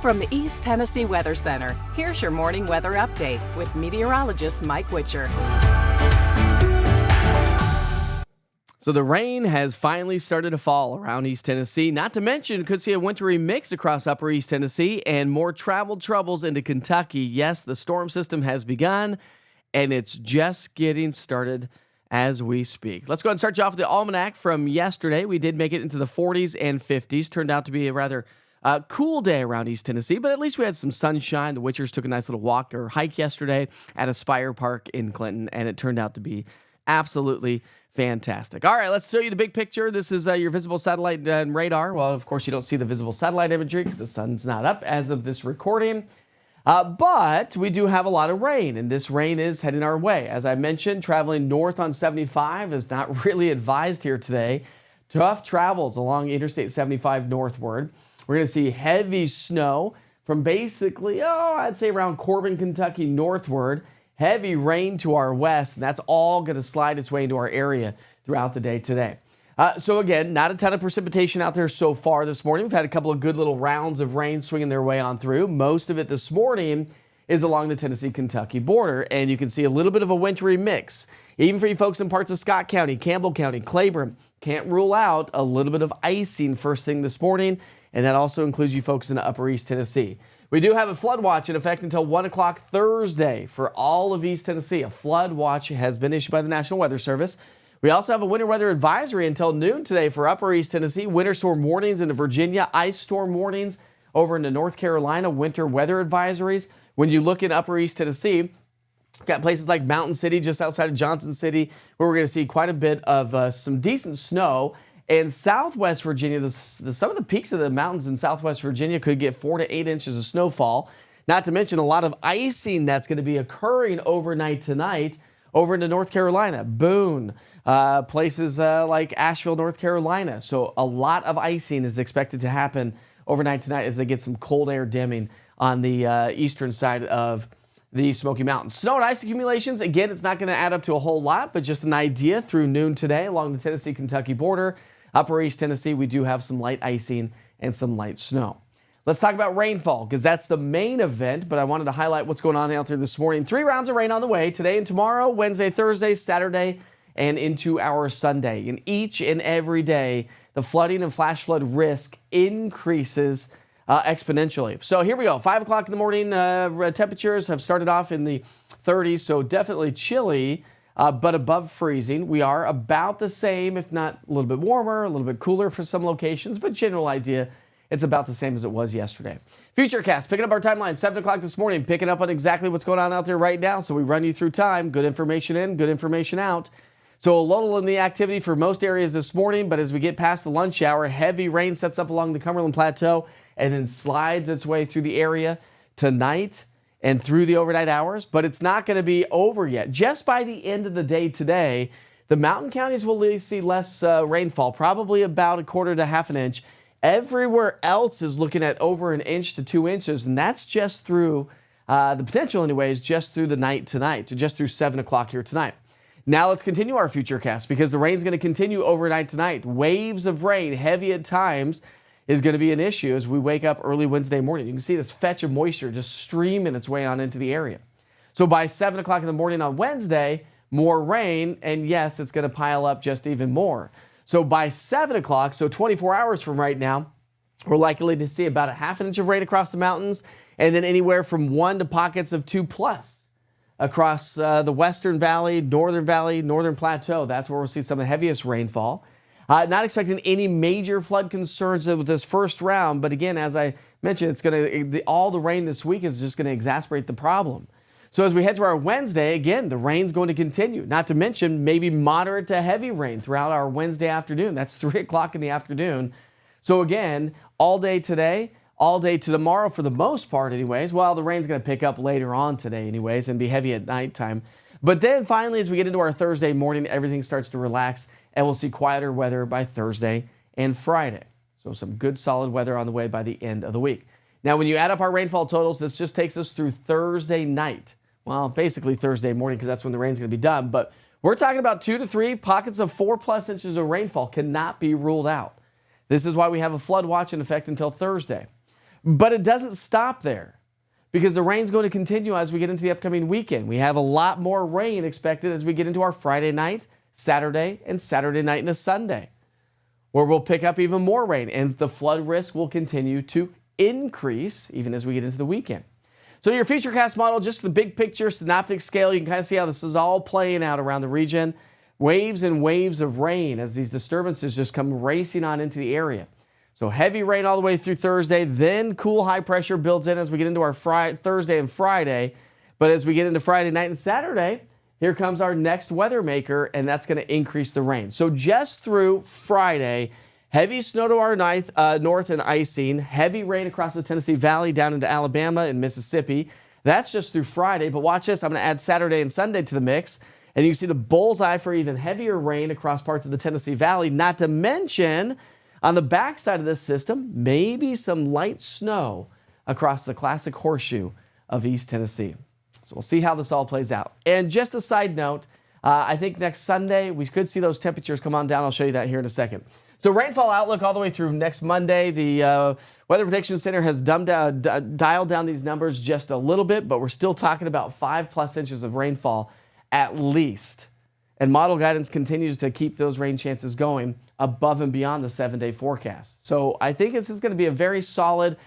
From the East Tennessee Weather Center, here's your morning weather update with meteorologist Mike Witcher. So the rain has finally started to fall around East Tennessee. Not to mention, could see a wintry mix across upper East Tennessee and more travel troubles into Kentucky. Yes, the storm system has begun, and it's just getting started as we speak. Let's go ahead and start you off with the almanac from yesterday. We did make it into the 40s and 50s. Turned out to be a rather cool day around East Tennessee, but at least we had some sunshine. The Witchers took a nice little walk or hike yesterday at Aspire Park in Clinton, and it turned out to be absolutely fantastic. All right, let's show you the big picture. This is your visible satellite and radar. Well, of course, you don't see the visible satellite imagery because the sun's not up as of this recording. But we do have a lot of rain, and this rain is heading our way. As I mentioned, traveling north on 75 is not really advised here today. Tough travels along Interstate 75 northward. We're going to see heavy snow from basically, I'd say around Corbin, Kentucky northward. Heavy rain to our west, and that's all going to slide its way into our area throughout the day today. So again, not a ton of precipitation out there so far this morning. We've had a couple of good little rounds of rain swinging their way on through. Most of it this morning is along the Tennessee-Kentucky border, and you can see a little bit of a wintry mix. Even for you folks in parts of Scott County, Campbell County, Claiborne, can't rule out a little bit of icing first thing this morning, and that also includes you folks in upper East Tennessee. We do have a flood watch in effect until 1 o'clock Thursday for all of East Tennessee. A flood watch has been issued by the National Weather Service. We also have a winter weather advisory until noon today for upper East Tennessee. Winter storm warnings into Virginia, ice storm warnings over into North Carolina, winter weather advisories. When you look in upper East Tennessee, got places like Mountain City just outside of Johnson City where we're going to see quite a bit of some decent snow. And Southwest Virginia, some of the peaks of the mountains in Southwest Virginia could get 4 to 8 inches of snowfall. Not to mention a lot of icing that's going to be occurring overnight tonight over into North Carolina, Boone, places like Asheville, North Carolina. So a lot of icing is expected to happen overnight tonight as they get some cold air dimming on the eastern side of the Smoky Mountains. Snow and ice accumulations, again, it's not going to add up to a whole lot, but just an idea through noon today along the Tennessee-Kentucky border. Upper East Tennessee, we do have some light icing and some light snow. Let's talk about rainfall because that's the main event, but I wanted to highlight what's going on out there this morning. 3 rounds of rain on the way today and tomorrow, Wednesday, Thursday, Saturday, and into our Sunday. And each and every day, the flooding and flash flood risk increases exponentially. So here we go. 5 o'clock in the morning, temperatures have started off in the 30s, so definitely chilly. But above freezing. We are about the same, if not a little bit warmer, a little bit cooler for some locations, but general idea, it's about the same as it was yesterday. Futurecast, picking up our timeline, 7 o'clock this morning, picking up on exactly what's going on out there right now. So we run you through time, good information in, good information out. So a lull in the activity for most areas this morning, but as we get past the lunch hour, heavy rain sets up along the Cumberland Plateau and then slides its way through the area tonight and through the overnight hours, but it's not going to be over yet. Just by the end of the day today, the mountain counties will see less rainfall, probably about a quarter to half an inch. Everywhere else is looking at over an inch to 2 inches, and that's just through, the potential anyways, just through the night tonight, just through 7 o'clock here tonight. Now let's continue our futurecast because the rain's going to continue overnight tonight. Waves of rain, heavy at times, is going to be an issue as we wake up early Wednesday morning. You can see this fetch of moisture just streaming its way on into the area. So by 7 o'clock in the morning on Wednesday, more rain, and yes, it's going to pile up just even more. So by 7 o'clock, so 24 hours from right now, we're likely to see about a half an inch of rain across the mountains, and then anywhere from 1 to pockets of 2+ across the Western Valley, Northern Plateau. That's where we'll see some of the heaviest rainfall. Not expecting any major flood concerns with this first round, but again, as I mentioned, it's going to all the rain this week is just going to exacerbate the problem. So as we head to our Wednesday, again, the rain's going to continue. Not to mention maybe moderate to heavy rain throughout our Wednesday afternoon. That's 3 o'clock in the afternoon. So again, all day today, all day to tomorrow for the most part, anyways. Well, the rain's going to pick up later on today, anyways, and be heavy at nighttime. But then finally, as we get into our Thursday morning, everything starts to relax. And we'll see quieter weather by Thursday and Friday. So some good solid weather on the way by the end of the week. Now, when you add up our rainfall totals, this just takes us through Thursday night. Well, basically Thursday morning because that's when the rain's going to be done. But we're talking about 2 to 3 pockets of 4+ inches of rainfall cannot be ruled out. This is why we have a flood watch in effect until Thursday. But it doesn't stop there because the rain's going to continue as we get into the upcoming weekend. We have a lot more rain expected as we get into our Friday night, Saturday, and Saturday night into Sunday, where we'll pick up even more rain and the flood risk will continue to increase even as we get into the weekend. So your Futurecast model, just the big picture, synoptic scale, you can kind of see how this is all playing out around the region. Waves and waves of rain as these disturbances just come racing on into the area. So heavy rain all the way through Thursday, then cool high pressure builds in as we get into our Thursday and Friday. But as we get into Friday night and Saturday, here comes our next weather maker, and that's going to increase the rain. So just through Friday, heavy snow to our north and icing, heavy rain across the Tennessee Valley down into Alabama and Mississippi. That's just through Friday, but watch this. I'm going to add Saturday and Sunday to the mix, and you can see the bullseye for even heavier rain across parts of the Tennessee Valley, not to mention on the backside of this system, maybe some light snow across the classic horseshoe of East Tennessee. So we'll see how this all plays out. And just a side note, I think next Sunday we could see those temperatures come on down. I'll show you that here in a second. So rainfall outlook all the way through next Monday. The Weather Prediction Center has dialed down these numbers just a little bit, but we're still talking about 5+ inches of rainfall at least. And model guidance continues to keep those rain chances going above and beyond the 7-day forecast. So I think this is going to be a very solid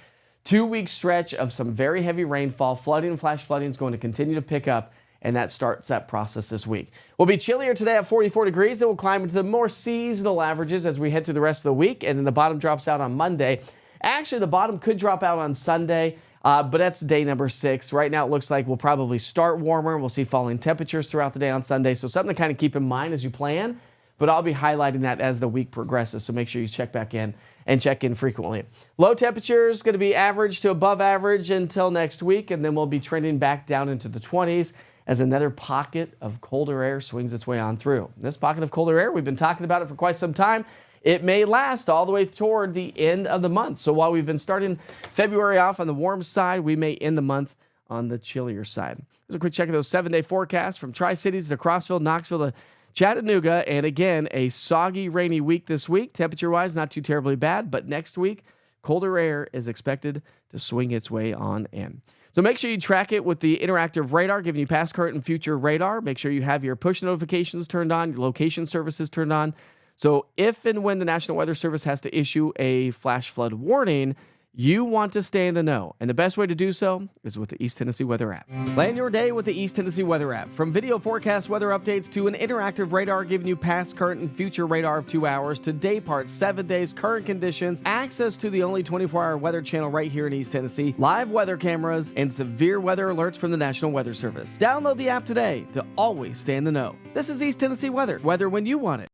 2-week stretch of some very heavy rainfall. Flooding and flash flooding is going to continue to pick up, and that starts that process this week. We'll be chillier today at 44 degrees. Then we'll climb into the more seasonal averages as we head through the rest of the week, and then the bottom drops out on Monday. Actually, the bottom could drop out on Sunday, but that's day number 6. Right now, it looks like we'll probably start warmer. We'll see falling temperatures throughout the day on Sunday, so something to kind of keep in mind as you plan, but I'll be highlighting that as the week progresses, so make sure you check back in and check in frequently. Low temperatures going to be average to above average until next week, and then we'll be trending back down into the 20s as another pocket of colder air swings its way on through. This pocket of colder air, we've been talking about it for quite some time. It may last all the way toward the end of the month. So while we've been starting February off on the warm side, we may end the month on the chillier side. Here's a quick check of those 7-day forecasts from Tri-Cities to Crossville, Knoxville to Chattanooga. And again, a soggy, rainy week this week. Temperature-wise, not too terribly bad. But next week, colder air is expected to swing its way on in. So make sure you track it with the interactive radar, giving you past, current, and future radar. Make sure you have your push notifications turned on, your location services turned on. So if and when the National Weather Service has to issue a flash flood warning, you want to stay in the know. And the best way to do so is with the East Tennessee Weather app. Plan your day with the East Tennessee Weather app. From video forecast weather updates to an interactive radar giving you past, current, and future radar of 2 hours to day part, 7 days, current conditions, access to the only 24-hour weather channel right here in East Tennessee, live weather cameras, and severe weather alerts from the National Weather Service. Download the app today to always stay in the know. This is East Tennessee Weather. Weather when you want it.